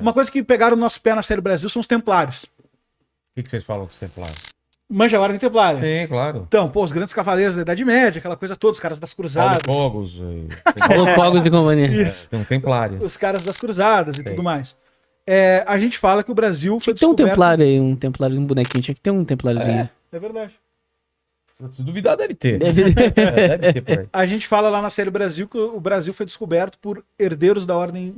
Uma coisa que pegaram o nosso pé na série Brasil são os templários. O que vocês falam dos templários? Manja a ordem templária. Sim, claro. Então, pô, os grandes cavaleiros da Idade Média, aquela coisa toda, os caras das cruzadas. Paulo Fogos. Paulo Fogos e companhia. Isso. Tem um templário. Os caras das cruzadas e Sei. tudo mais. A gente fala que o Brasil foi Tinha que ter um descoberto... templário aí, um templário, um bonequinho. Tinha que ter um templáriozinho. É verdade. Se duvidar, deve ter. Deve- Deve ter por aí. A gente fala lá na série Brasil que o Brasil foi descoberto por herdeiros da ordem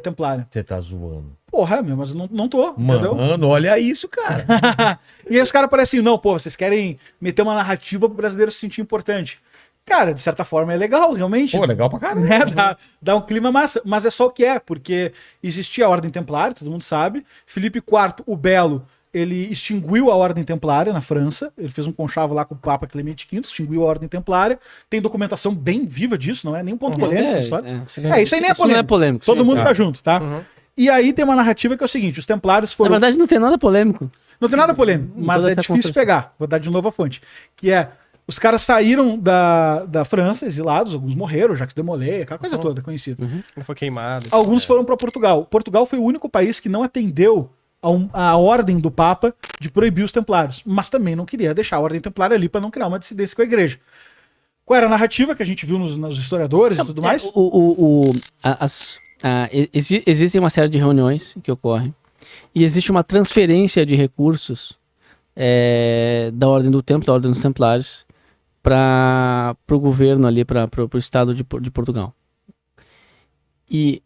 templária. Você tá zoando. Porra, meu, mas eu não tô, entendeu? Mano, olha isso, cara. E aí os caras parecem, não, pô, vocês querem meter uma narrativa pro brasileiro se sentir importante. Cara, de certa forma é legal, realmente. Pô, legal pra caramba. Né? Dá um clima massa, mas é só o que é, porque existia a Ordem Templária, todo mundo sabe. Filipe IV, o Belo, ele extinguiu a Ordem Templária na França, ele fez um conchavo lá com o Papa Clemente V, extinguiu a Ordem Templária. Tem documentação bem viva disso, não é nem um ponto polêmico na história. Isso aí nem é Isso não é polêmico. polêmico. Todo sim. mundo tá junto, tá? E aí tem uma narrativa que é o seguinte, os Templários Na foram... verdade, não tem nada polêmico. Não tem nada polêmico, mas toda é essa difícil construção. pegar. Vou dar de novo a fonte. Que é, os caras saíram da França, exilados, alguns morreram, Jacques de Molay, aquela coisa toda conhecida. Ele foi queimado. Alguns foram para Portugal. Portugal foi o único país que não atendeu a ordem do Papa de proibir os templários, mas também não queria deixar a ordem templária ali para não criar uma dissidência com a igreja. Qual era a narrativa que a gente viu nos historiadores e tudo mais? Existem uma série de reuniões que ocorrem e existe uma transferência de recursos da Ordem do Templo, da Ordem dos Templários, para o governo ali, para o estado de Portugal. E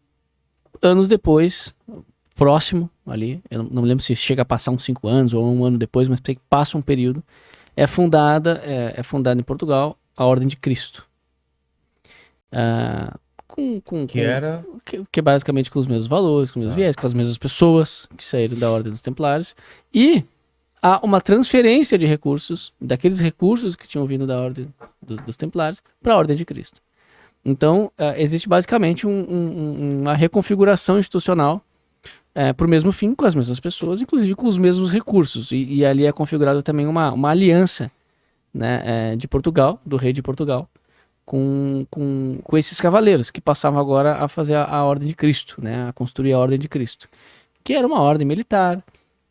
anos depois, próximo ali, eu não me lembro se chega a passar uns 5 anos ou um ano depois, mas passa um período, é fundada em Portugal a Ordem de Cristo. Que basicamente com os mesmos valores, com os mesmos viés, com as mesmas pessoas que saíram da Ordem dos Templários. E há uma transferência de recursos, daqueles recursos que tinham vindo da Ordem dos Templários, para a Ordem de Cristo. Então, existe basicamente uma reconfiguração institucional para o mesmo fim, com as mesmas pessoas, inclusive com os mesmos recursos. E ali é configurado também uma aliança, né, de Portugal, do rei de Portugal, com esses cavaleiros que passavam agora a fazer a Ordem de Cristo, né, a construir a Ordem de Cristo, que era uma ordem militar,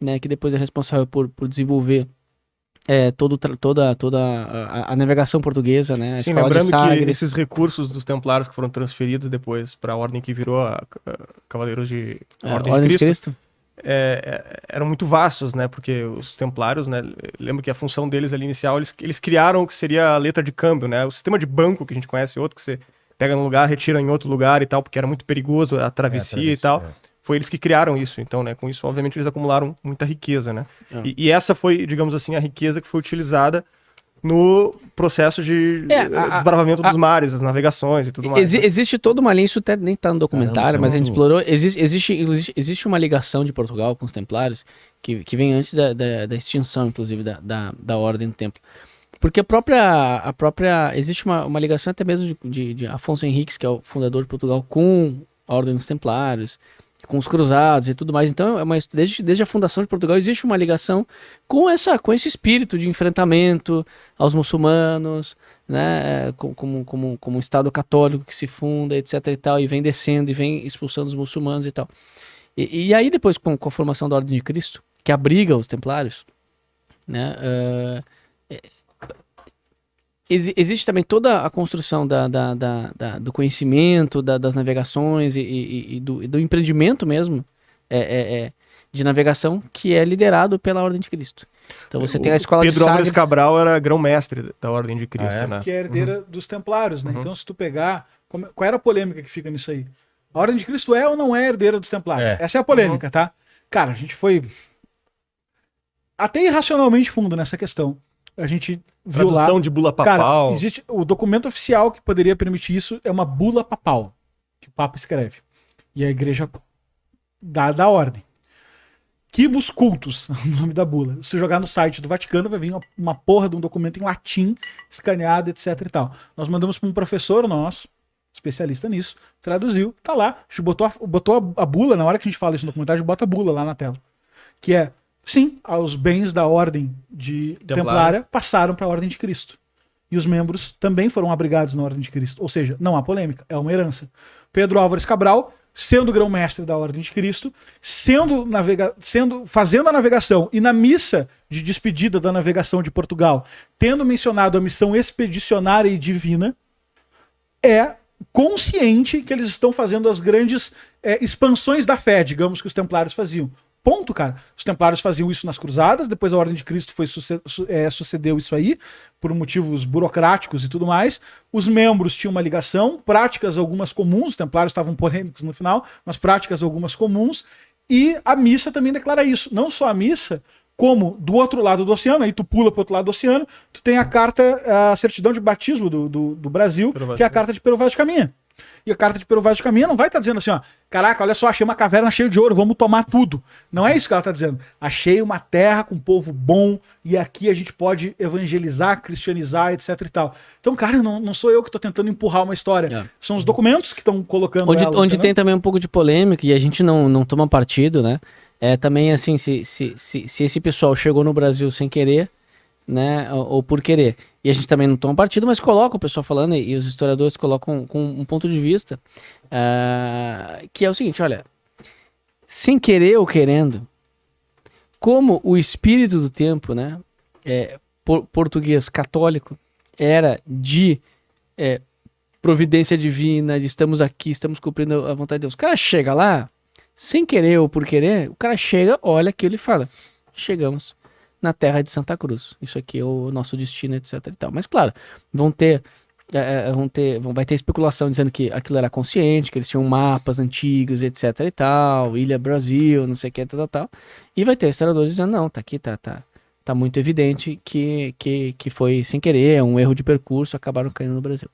né, que depois é responsável por desenvolver toda a navegação portuguesa, né, a Sim, escola de lembrando que Sagres. esses recursos dos templários que foram transferidos depois para a ordem que virou a Cavaleiros de a Ordem de Cristo, eram muito vastos, né? Porque os templários, né? Lembro que a função deles ali inicial, eles criaram o que seria a letra de câmbio, né? O sistema de banco que a gente conhece, outro que você pega num lugar, retira em outro lugar e tal, porque era muito perigoso a travessia e tal. Foi eles que criaram isso, então, né? Com isso, obviamente, eles acumularam muita riqueza, né? E essa foi, digamos assim, a riqueza que foi utilizada no processo de desbravamento dos mares, as navegações e tudo mais. Existe toda uma linha, isso até nem tá no documentário, mas a gente explorou. Existe uma ligação de Portugal com os Templários que vem antes da extinção, inclusive, da Ordem do Templo. Porque a própria existe uma ligação até mesmo de Afonso Henriques, que é o fundador de Portugal, com a Ordem dos Templários, com os cruzados e tudo mais. Então, desde a fundação de Portugal existe uma ligação com esse espírito de enfrentamento aos muçulmanos, né, como um Estado católico que se funda, etc e tal, e vem descendo e vem expulsando os muçulmanos e tal. E aí depois, com a formação da Ordem de Cristo, que abriga os templários, né, existe também toda a construção do conhecimento, das navegações e do empreendimento mesmo de navegação, que é liderado pela Ordem de Cristo. Então você tem a escola de Sagres. Pedro Álvares Cabral era grão-mestre da Ordem de Cristo, né? Que é herdeira dos Templários, né? Então, se tu pegar... Qual era a polêmica que fica nisso aí? A Ordem de Cristo é ou não é herdeira dos Templários? Essa é a polêmica, tá? Cara, a gente foi até irracionalmente fundo nessa questão. A gente viu lá... Tradução de bula papal. Cara, existe o documento oficial que poderia permitir isso, é uma bula papal, que o Papa escreve. E a igreja dá a ordem. Quibus cultus, o nome da bula. Se jogar no site do Vaticano, vai vir uma porra de um documento em latim, escaneado, etc e tal. Nós mandamos para um professor nosso, especialista nisso, traduziu, tá lá. A gente botou a bula, na hora que a gente fala isso no documentário, a gente bota a bula lá na tela. Que é, sim, os bens da ordem de Templária passaram para a Ordem de Cristo. E os membros também foram abrigados na Ordem de Cristo. Ou seja, não há polêmica, é uma herança. Pedro Álvares Cabral sendo grão-mestre da Ordem de Cristo, fazendo a navegação e na missa de despedida da navegação de Portugal, tendo mencionado a missão expedicionária e divina, é consciente que eles estão fazendo as grandes expansões da fé, digamos, que os templários faziam. Ponto, cara. Os templários faziam isso nas cruzadas, depois a Ordem de Cristo sucedeu isso aí, por motivos burocráticos e tudo mais. Os membros tinham uma ligação, práticas algumas comuns, os templários estavam polêmicos no final, mas práticas algumas comuns, e a missa também declara isso. Não só a missa, como do outro lado do oceano, aí tu pula pro outro lado do oceano, tu tem a certidão de batismo do Brasil, que é a carta de Pero Vaz de Caminha. E a carta de Pero Vaz de Caminha não vai estar dizendo assim, ó, caraca, olha só, achei uma caverna cheia de ouro, vamos tomar tudo. Não é isso que ela está dizendo. Achei uma terra com um povo bom e aqui a gente pode evangelizar, cristianizar, etc e tal. Então, cara, não sou eu que estou tentando empurrar uma história. São os documentos que estão colocando onde tem também um pouco de polêmica e a gente não toma partido, né? É também assim, se esse pessoal chegou no Brasil sem querer, né, ou por querer, e a gente também não toma partido, mas coloca o pessoal falando, e os historiadores colocam com um ponto de vista, que é o seguinte, olha, sem querer ou querendo, como o espírito do tempo, né, português católico, era de providência divina, de estamos aqui, estamos cumprindo a vontade de Deus. O cara chega lá, sem querer ou por querer, o cara chega, olha aquilo e fala, chegamos na terra de Santa Cruz. Isso aqui é o nosso destino, etc e tal. Mas claro, vai ter especulação dizendo que aquilo era consciente, que eles tinham mapas antigos, etc e tal, Ilha Brasil, não sei o que, tal. E vai ter historiadores dizendo, não, tá aqui, tá muito evidente que foi sem querer, é um erro de percurso, acabaram caindo no Brasil.